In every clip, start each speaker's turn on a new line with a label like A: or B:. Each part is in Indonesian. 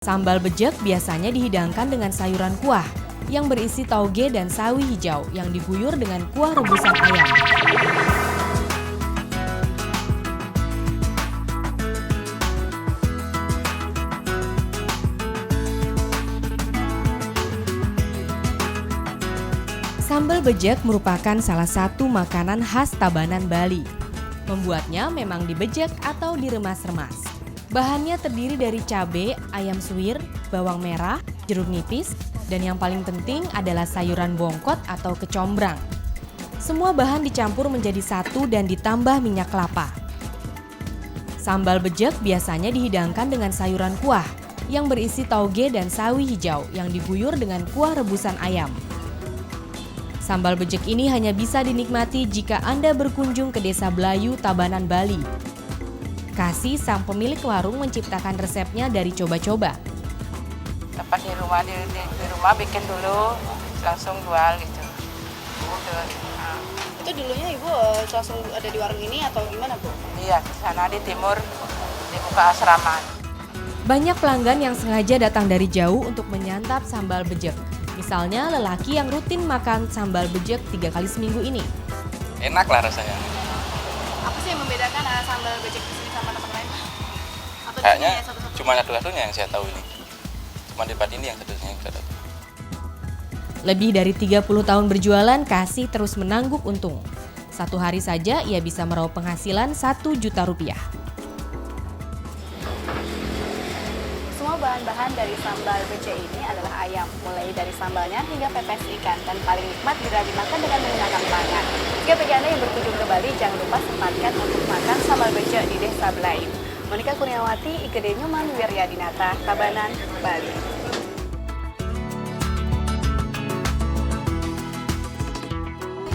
A: Sambal bejek biasanya dihidangkan dengan sayuran kuah yang berisi tauge dan sawi hijau yang diguyur dengan kuah rebusan ayam. Sambal bejek merupakan salah satu makanan khas Tabanan, Bali. Membuatnya memang dibejek atau diremas-remas. Bahannya terdiri dari cabai, ayam suwir, bawang merah, jeruk nipis, dan yang paling penting adalah sayuran bongkot atau kecombrang. Semua bahan dicampur menjadi satu dan ditambah minyak kelapa. Sambal bejek biasanya dihidangkan dengan sayuran kuah yang berisi tauge dan sawi hijau yang diguyur dengan kuah rebusan ayam. Sambal bejek ini hanya bisa dinikmati jika Anda berkunjung ke Desa Belayu, Tabanan, Bali. Kasih sang pemilik warung menciptakan resepnya dari coba-coba.
B: Tempat di rumah bikin dulu, langsung jual gitu.
C: Itu dulunya Ibu langsung ada di warung ini atau gimana, Bu?
B: Iya, di sana di timur dibuka asrama.
A: Banyak pelanggan yang sengaja datang dari jauh untuk menyantap sambal bejek. Misalnya lelaki yang rutin makan sambal bejek 3 kali seminggu ini.
D: Enak lah rasanya.
C: Apa sih yang membedakan sambal bejek di sini sama tempat lain? Atau
D: Kayaknya
C: cuma satu-satu?
D: cuma satu-satunya yang saya tahu ini. Cuma di tempat ini yang satu-satunya yang saya tahu.
A: Lebih dari 30 tahun berjualan, Kasih terus menangguk untung. Satu hari saja ia bisa meraup penghasilan 1 juta rupiah.
C: Semua bahan-bahan dari sambal bejek ini adalah ayam, mulai dari sambalnya hingga pepes ikan, dan paling nikmat bila dimakan dengan menggunakan tangan. Jika bagi Anda yang berkunjung ke Bali, jangan lupa sempatkan untuk makan sambal bejek di Desa Belayu. Monika Kurniawati, Igede Nyoman, Wiryadinata, Tabanan, Bali.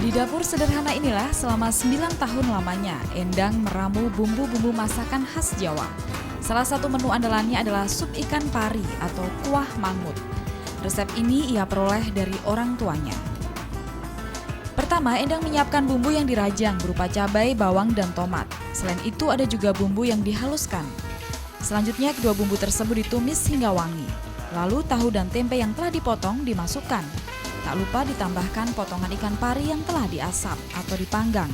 E: Di dapur sederhana inilah selama 9 tahun lamanya Endang meramu bumbu-bumbu masakan khas Jawa. Salah satu menu andalannya adalah sup ikan pari atau kuah mangut. Resep ini ia peroleh dari orang tuanya. Pertama, Endang menyiapkan bumbu yang dirajang berupa cabai, bawang, dan tomat. Selain itu ada juga bumbu yang dihaluskan. Selanjutnya kedua bumbu tersebut ditumis hingga wangi. Lalu tahu dan tempe yang telah dipotong dimasukkan. Tak lupa ditambahkan potongan ikan pari yang telah diasap atau dipanggang.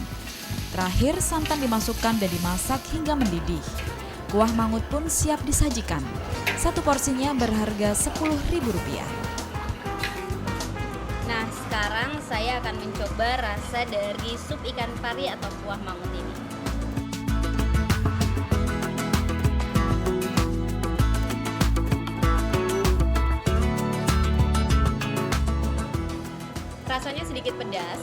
E: Terakhir santan dimasukkan dan dimasak hingga mendidih. Kuah mangut pun siap disajikan. Satu porsinya berharga Rp10.000.
F: Nah, sekarang saya akan mencoba rasa dari sup ikan pari atau kuah mangut ini. Rasanya sedikit pedas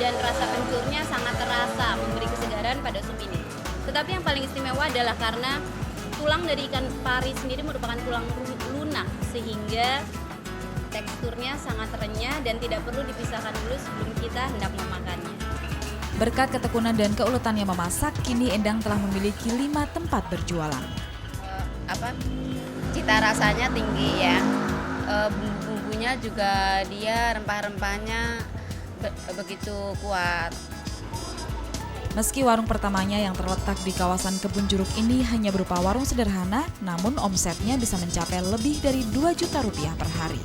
F: dan rasa kencurnya sangat terasa, memberi kesegaran pada sup ini. Tetapi yang paling istimewa adalah karena tulang dari ikan pari sendiri merupakan tulang lunak, sehingga teksturnya sangat renyah dan tidak perlu dipisahkan dulu sebelum kita hendak memakannya.
E: Berkat ketekunan dan keuletannya memasak, kini Endang telah memiliki 5 tempat berjualan.
F: Cita rasanya tinggi ya, bumbu-bumbunya juga dia rempah-rempahnya begitu kuat.
E: Meski warung pertamanya yang terletak di kawasan Kebun Jeruk ini hanya berupa warung sederhana, namun omsetnya bisa mencapai lebih dari Rp2 juta per hari.